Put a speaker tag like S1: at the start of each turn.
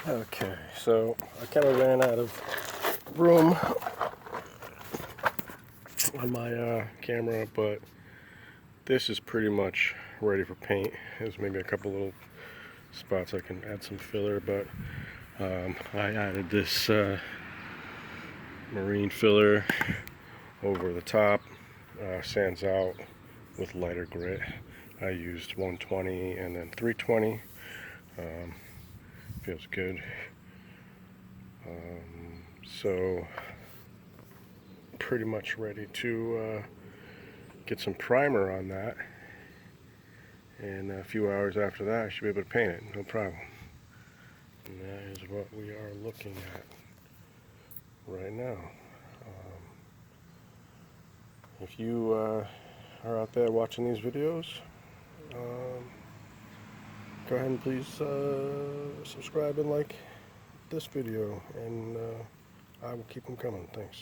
S1: Okay, so I kind of ran out of room on my camera, but this is pretty much ready for paint. There's maybe a couple little spots I can add some filler, but I added this marine filler over the top, sands out with lighter grit. I used 120 and then 320. Feels good. So pretty much ready to get some primer on that, and a few hours after that I should be able to paint it, no problem. And that is what we are looking at right now. If you are out there watching these videos, go ahead and please subscribe and like this video, and I will keep them coming. Thanks.